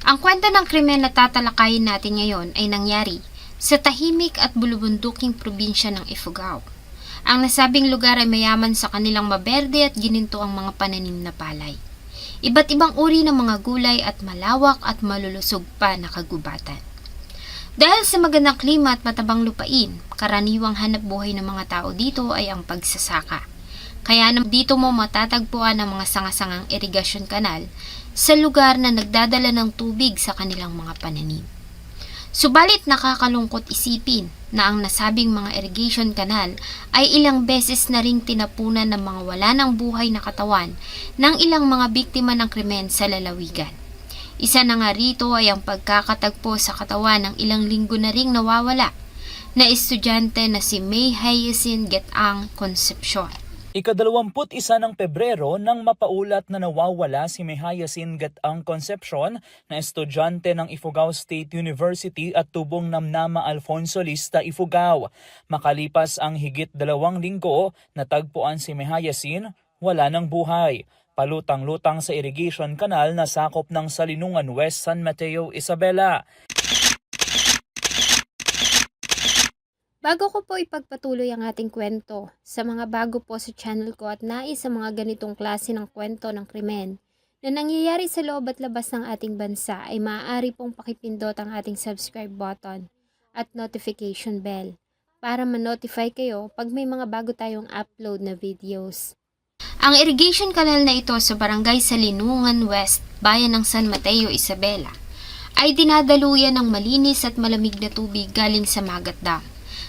Ang kwento ng krimen na tatalakayin natin ngayon ay nangyari sa tahimik at bulubunduking probinsya ng Ifugao. Ang nasabing lugar ay mayaman sa kanilang maberde at gininto ang mga pananim na palay. Iba't ibang uri ng mga gulay at malawak at malulusog pa na kagubatan. Dahil sa magandang klima at matabang lupain, karaniwang hanap buhay ng mga tao dito ay ang pagsasaka. Kaya dito mo matatagpuan ang mga sangasangang irigasyon kanal sa lugar na nagdadala ng tubig sa kanilang mga pananim. Subalit nakakalungkot isipin na ang nasabing mga irrigation canal ay ilang beses na ring tinapunan ng mga wala ng buhay na katawan ng ilang mga biktima ng krimen sa lalawigan. Isa na nga rito ay ang pagkakatagpo sa katawan ng ilang linggo na ring nawawala na estudyante na si May Hyacinth Getang Concepcion. Ika-21 ng Pebrero nang mapaulat na nawawala si May Hyacinth Getang Concepcion na estudyante ng Ifugao State University at Tubong Namnama Alfonso Lista, Ifugao. Makalipas ang higit 2 linggo, natagpuan si May Hyacinth wala ng buhay. Palutang-lutang sa irrigation canal na sakop ng Salinungan West, San Mateo, Isabela. Bago ko po ipagpatuloy ang ating kwento, sa mga bago po sa channel ko at nais sa mga ganitong klase ng kwento ng krimen na nangyayari sa loob at labas ng ating bansa ay maaari pong pakipindot ang ating subscribe button at notification bell para ma-notify kayo pag may mga bago tayong upload na videos. Ang irrigation canal na ito sa barangay Salinungan West, bayan ng San Mateo, Isabela, ay dinadaluyan ng malinis at malamig na tubig galing sa Magat Dam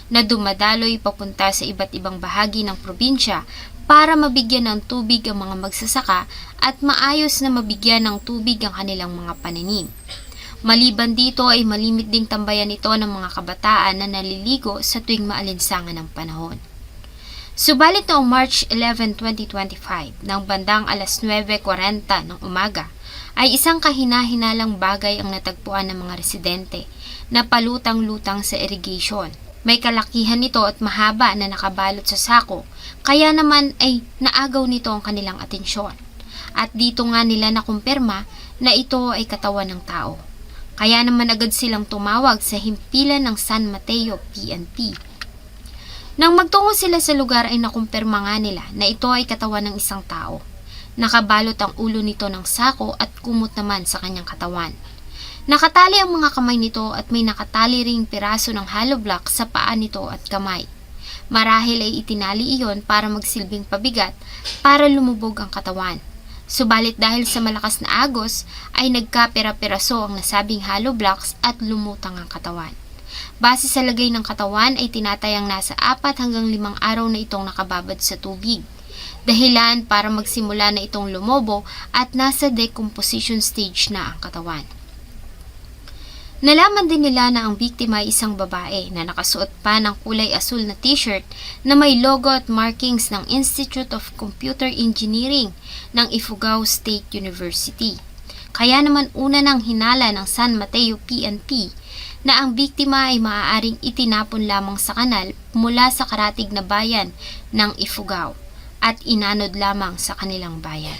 na dumadaloy papunta sa iba't ibang bahagi ng probinsya para mabigyan ng tubig ang mga magsasaka at maayos na mabigyan ng tubig ang kanilang mga pananim. Maliban dito ay malimit ding tambayan ito ng mga kabataan na naliligo sa tuwing maalinsangan ng panahon. Subalit noong March 11, 2025, ng bandang alas 9:40 ng umaga, ay isang kahina-hinalang bagay ang natagpuan ng mga residente na palutang-lutang sa irrigation. May kalakihan nito at mahaba na nakabalot sa sako, kaya naman ay naagaw nito ang kanilang atensyon. At dito nga nila nakumpirma na ito ay katawan ng tao. Kaya naman agad silang tumawag sa himpilan ng San Mateo PNP. Nang magtungo sila sa lugar ay nakumpirma nga nila na ito ay katawan ng isang tao. Nakabalot ang ulo nito ng sako at kumot naman sa kanyang katawan. Nakatali ang mga kamay nito at may nakatali ring piraso ng hollow block sa paa nito at kamay. Marahil ay itinali iyon para magsilbing pabigat para lumubog ang katawan. Subalit dahil sa malakas na agos ay nagkapira-piraso ang nasabing hollow blocks at lumutang ang katawan. Base sa lagay ng katawan ay tinatayang nasa 4 hanggang 5 araw na itong nakababad sa tubig. Dahilan para magsimula na itong lumobo at nasa decomposition stage na ang katawan. Nalaman din nila na ang biktima ay isang babae na nakasuot pa ng kulay asul na t-shirt na may logo at markings ng Institute of Computer Engineering ng Ifugao State University. Kaya naman una nang hinala ng San Mateo PNP na ang biktima ay maaaring itinapon lamang sa kanal mula sa karatig na bayan ng Ifugao at inanod lamang sa kanilang bayan.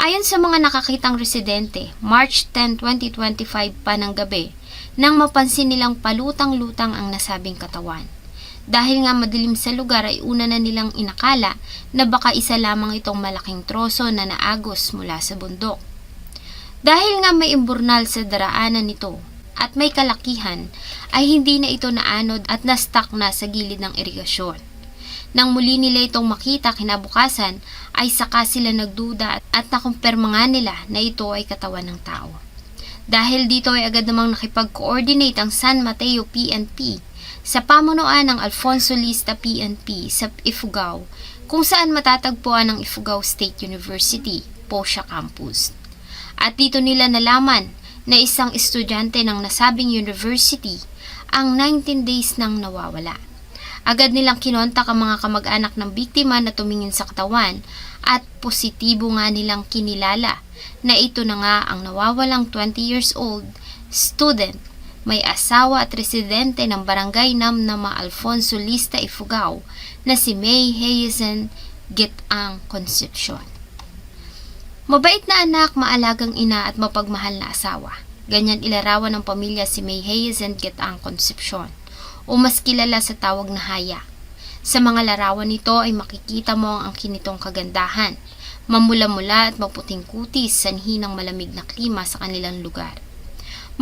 Ayon sa mga nakakitang residente, March 10, 2025 pa ng gabi, nang mapansin nilang palutang-lutang ang nasabing katawan. Dahil nga madilim sa lugar ay una na nilang inakala na baka isa lamang itong malaking troso na naagos mula sa bundok. Dahil nga may imburnal sa daraanan nito at may kalakihan, ay hindi na ito naanod at na-stuck na sa gilid ng irigasyon. Nang muli nila itong makita kinabukasan, ay saka sila nagduda at nakumpirma nga nila na ito ay katawan ng tao. Dahil dito ay agad namang nakipag-coordinate ang San Mateo PNP sa pamunuan ng Alfonso Lista PNP sa Ifugao, kung saan matatagpuan ang Ifugao State University, Posya Campus. At dito nila nalaman na isang estudyante ng nasabing university ang 19 days nang nawawala. Agad nilang kinontak ang mga kamag-anak ng biktima na tumingin sa katawan at positibo nga nilang kinilala na ito na nga ang nawawalang 20 years old student, may asawa at residente ng barangay Namnama Alfonso Lista, Ifugao na si May Hyacinth Getang Concepcion. Mabait na anak, maalagang ina at mapagmahal na asawa. Ganyan ilarawan ng pamilya si May Hyacinth Gataang Concepcion, o mas kilala sa tawag na Haya. Sa mga larawan nito ay makikita mo ang kinitong kagandahan, mamula-mula at maputing kutis, sanhi ng malamig na klima sa kanilang lugar.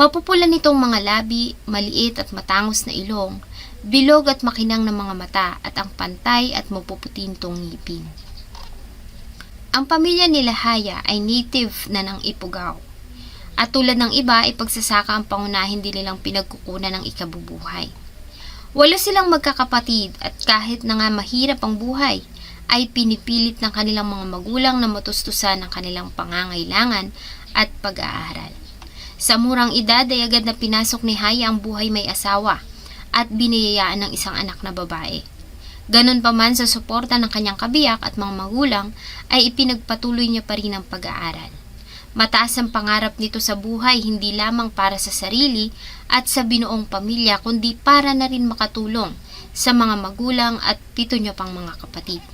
Mapupula nitong mga labi, maliit at matangos na ilong, bilog at makinang na mga mata at ang pantay at mapuputin tong ngipin. Ang pamilya nila Haya ay native na ng Ifugao. At tulad ng iba ay pagsasaka ang pangunahin din nilang pinagkukunan ng ikabubuhay. 8 silang magkakapatid at kahit na nga mahirap ang buhay, ay pinipilit ng kanilang mga magulang na matustusan ang kanilang pangangailangan at pag-aaral. Sa murang edad ay agad na pinasok ni Haya ang buhay may asawa at biniyayaan ng isang anak na babae. Ganon pa man sa suporta ng kanyang kabiyak at mga magulang ay ipinagpatuloy niya pa rin ang pag-aaral. Mataas ang pangarap nito sa buhay hindi lamang para sa sarili at sa binuong pamilya kundi para na rin makatulong sa mga magulang at 7 niya pang mga kapatid.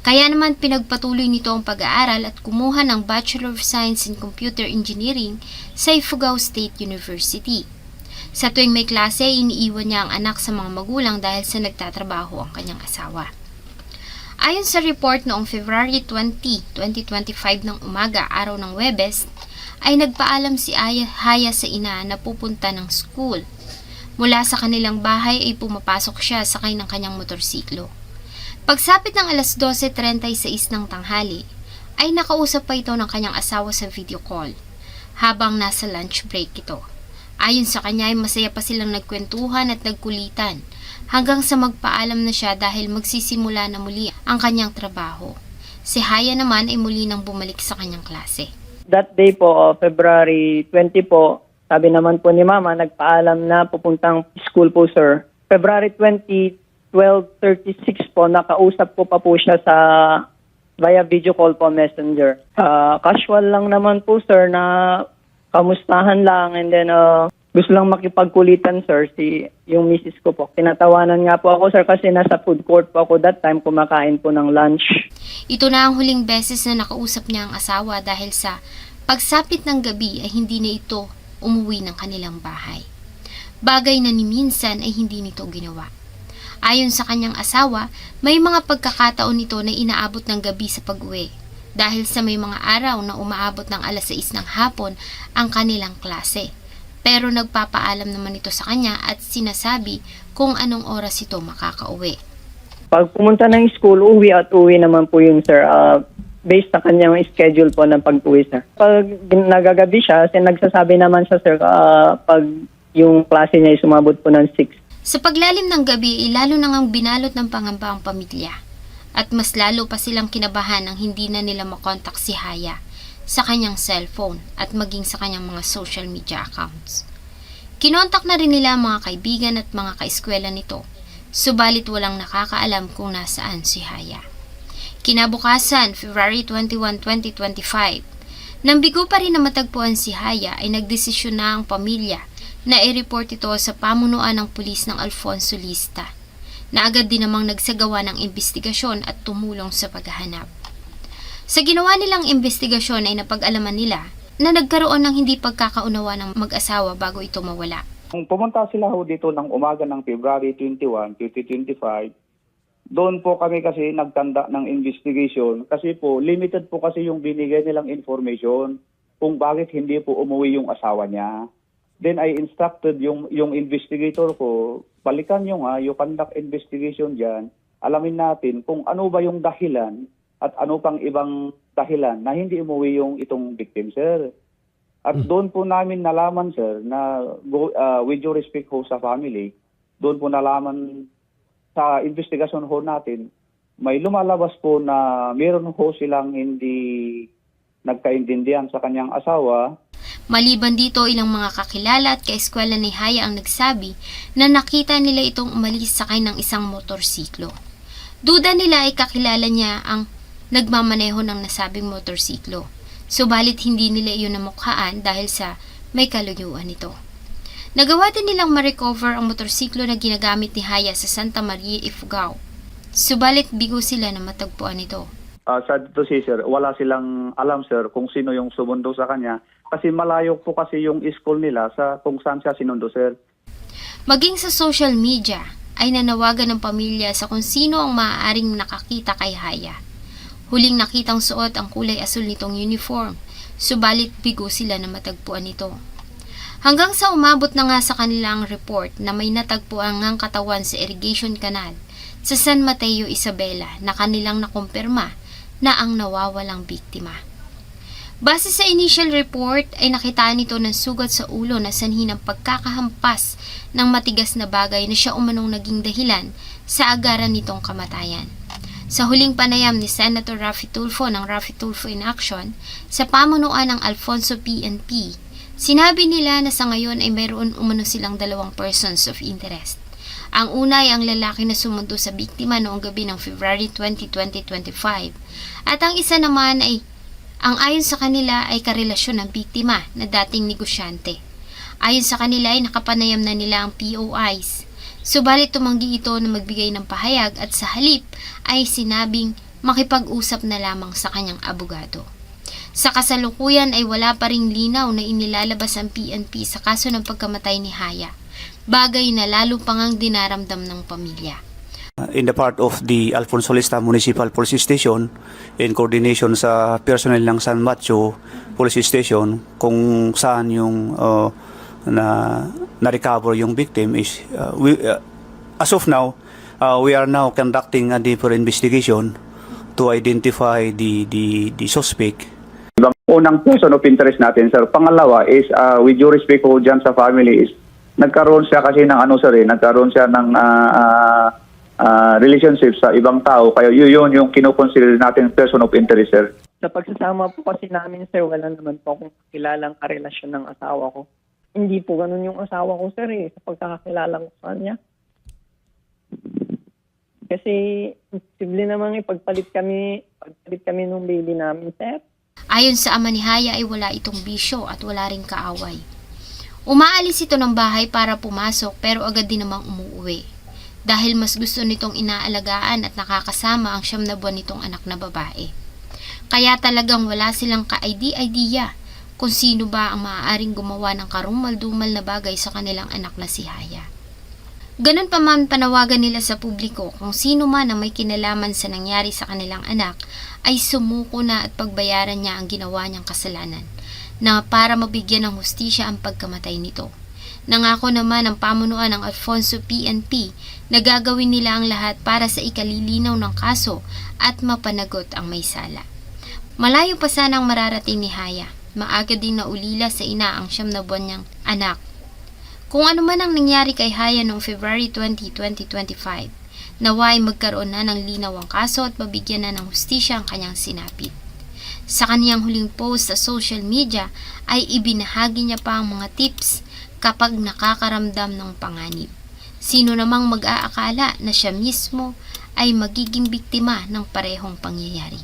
Kaya naman pinagpatuloy nito ang pag-aaral at kumuha ng Bachelor of Science in Computer Engineering sa Ifugao State University. Sa tuwing may klase, iniiwan niya ang anak sa mga magulang dahil sa nagtatrabaho ang kanyang asawa. Ayon sa report noong February 20, 2025 ng umaga, araw ng Huwebes, ay nagpaalam si Haya sa ina na pupunta ng school. Mula sa kanilang bahay ay pumapasok siya sakay ng kanyang motorsiklo. Pagsapit ng alas 12:36 ng tanghali, ay nakausap pa ito ng kanyang asawa sa video call, habang nasa lunch break ito. Ayon sa kanya ay masaya pa silang nagkwentuhan at nagkulitan, hanggang sa magpaalam na siya dahil magsisimula na muli ang kanyang trabaho. Si Haya naman ay muli nang bumalik sa kanyang klase. That day po, February 20 po, sabi naman po ni Mama, nagpaalam na pupuntang school po, sir. February 20, 12:36 po, nakausap ko pa po siya sa via video call po, messenger. Casual lang naman po, sir, na kamustahan lang, and then gusto lang makipagkulitan, sir, yung misis ko po. Tinatawanan nga po ako, sir, kasi nasa food court po ako that time, kumakain po ng lunch. Ito na ang huling beses na nakausap niya ang asawa dahil sa pagsapit ng gabi ay hindi na ito umuwi ng kanilang bahay. Bagay na ni minsan ay hindi nito ginawa. Ayon sa kanyang asawa, may mga pagkakataon nito na inaabot ng gabi sa pag-uwi dahil sa may mga araw na umaabot ng alas 6 ng hapon ang kanilang klase. Pero nagpapaalam naman ito sa kanya at sinasabi kung anong oras ito makakauwi. Pag pumunta ng school, uwi at uwi naman po yun, sir. Based sa kanyang schedule po ng pag-uwi, sir. Pag nagagabi siya, nagsasabi naman siya, sir, pag yung klase niya ay sumabot po ng 6. Sa paglalim ng gabi, lalo nang ang binalot ng pangamba ang pamilya. At mas lalo pa silang kinabahan nang hindi na nila makontak si Haya sa kanyang cellphone at maging sa kanyang mga social media accounts. Kinontak na rin nila ang mga kaibigan at mga kaeskwela nito, subalit walang nakakaalam kung nasaan si Haya. Kinabukasan, February 21, 2025, nang bigo pa rin na matagpuan si Haya ay nagdesisyon na ang pamilya na i-report ito sa pamunuan ng pulis ng Alfonso Lista, na agad din namang nagsagawa ng investigasyon at tumulong sa paghahanap. Sa ginawa nilang investigasyon ay napag-alaman nila na nagkaroon ng hindi pagkakaunawa ng mag-asawa bago ito mawala. Kung pumunta sila ho dito ng umaga ng February 21, 2025, doon po kami kasi nagtanda ng investigation kasi po limited po kasi yung binigay nilang information kung bakit hindi po umuwi yung asawa niya. Then I instructed yung investigator ko, balikan nyo nga, yung conduct investigation dyan, alamin natin kung ano ba yung dahilan at ano pang ibang dahilan na hindi umuwi yung itong victim, sir. At doon po namin nalaman, sir, na with due respect ho sa family, doon po nalaman sa investigasyon ho natin, may lumalabas po na meron ho silang hindi nagkaintindihan sa kanyang asawa. Maliban dito, ilang mga kakilala at kaeskwela ni Haya ang nagsabi na nakita nila itong umalis sakay ng isang motorsiklo. Duda nila ay kakilala niya ang nagmamaneho ng nasabing motorsiklo. Subalit hindi nila iyon namukhaan dahil sa may kaluyuan ito. Nagawa din nilang ma-recover ang motorsiklo na ginagamit ni Haya sa Santa Maria, Ifugao. Subalit bigo sila na matagpuan ito. Sa dito si sir, wala silang alam, sir, kung sino yung sumundo sa kanya Kasi malayo po kasi yung school nila sa kung saan siya sinundo, sir. Maging sa social media ay nanawagan ng pamilya sa kung sino ang maaaring nakakita kay Haya. Huling nakitang suot ang kulay asul nitong uniform, subalit bigo sila na matagpuan ito. Hanggang sa umabot na nga sa kanilang report na may natagpuan ngang katawan sa irrigation canal sa San Mateo, Isabela na kanilang nakumpirma na ang nawawalang biktima. Base sa initial report ay nakitaan nito ng sugat sa ulo na sanhi ng pagkakahampas ng matigas na bagay na siya umanong naging dahilan sa agaran nitong kamatayan. Sa huling panayam ni Senator Raffy Tulfo ng Raffy Tulfo in Action sa pamunuan ng Alfonso PNP, sinabi nila na sa ngayon ay mayroon umano silang 2 persons of interest. Ang una ay ang lalaki na sumundo sa biktima noong gabi ng February 20, 2025 at ang isa naman ay ang ayon sa kanila ay karelasyon ng biktima na dating negosyante. Ayon sa kanila ay nakapanayam na nila ang POIs. Subalit tumanggi ito na magbigay ng pahayag at sa halip ay sinabing makipag-usap na lamang sa kanyang abogado. Sa kasalukuyan ay wala pa ring linaw na inilalabas ang PNP sa kaso ng pagkamatay ni Haya, bagay na lalo pangang dinaramdam ng pamilya. In the part of the Alfonso Lista Municipal Police Station, in coordination sa personnel ng San Mateo Police Station, kung saan yung na-recover yung victim is, as of now, we are now conducting a deeper investigation to identify the suspect. Unang person of interest natin, sir. Pangalawa is, with due respect po dyan sa family, is nagkaroon siya kasi ng nagkaroon siya ng relationship sa ibang tao. Kaya yun yung kinukonsider natin person of interest, sir. Sa pagsasama po kasi namin, sir, wala naman po akong kilalang karelasyon ng asawa ko. Hindi po ganun yung asawa ko, sir, sa pagkakakilala ko sa kanya. Kasi posible namang pagpalit kami nung baby namin, sir. Ayon sa ama ni Haya ay wala itong bisyo at wala ring kaaway. Umaalis ito ng bahay para pumasok pero agad din namang umuwi. Dahil mas gusto nitong inaalagaan at nakakasama ang 9 na buwan nitong anak na babae. Kaya talagang wala silang ka-idea kung sino ba ang maaaring gumawa ng karumal-dumal na bagay sa kanilang anak na si Haya. Ganun pa man panawagan nila sa publiko kung sino man ang may kinalaman sa nangyari sa kanilang anak ay sumuko na at pagbayaran niya ang ginawa niyang kasalanan na para mabigyan ng hustisya ang pagkamatay nito. Nangako naman ang pamunuan ng Alfonso PNP na gagawin nila ang lahat para sa ikalilinaw ng kaso at mapanagot ang may sala. Malayo pa sanang mararating ni Haya. Maaga ding naulila sa ina ang 9 na buwan niyang anak. Kung ano man ang nangyari kay Haya noong February 20, 2025, naway magkaroon na ng linaw ang kaso at mabigyan na ng hustisya ang kanyang sinapit. Sa kaniyang huling post sa social media ay ibinahagi niya pa ang mga tips kapag nakakaramdam ng panganib. Sino namang mag-aakala na siya mismo ay magiging biktima ng parehong pangyayari.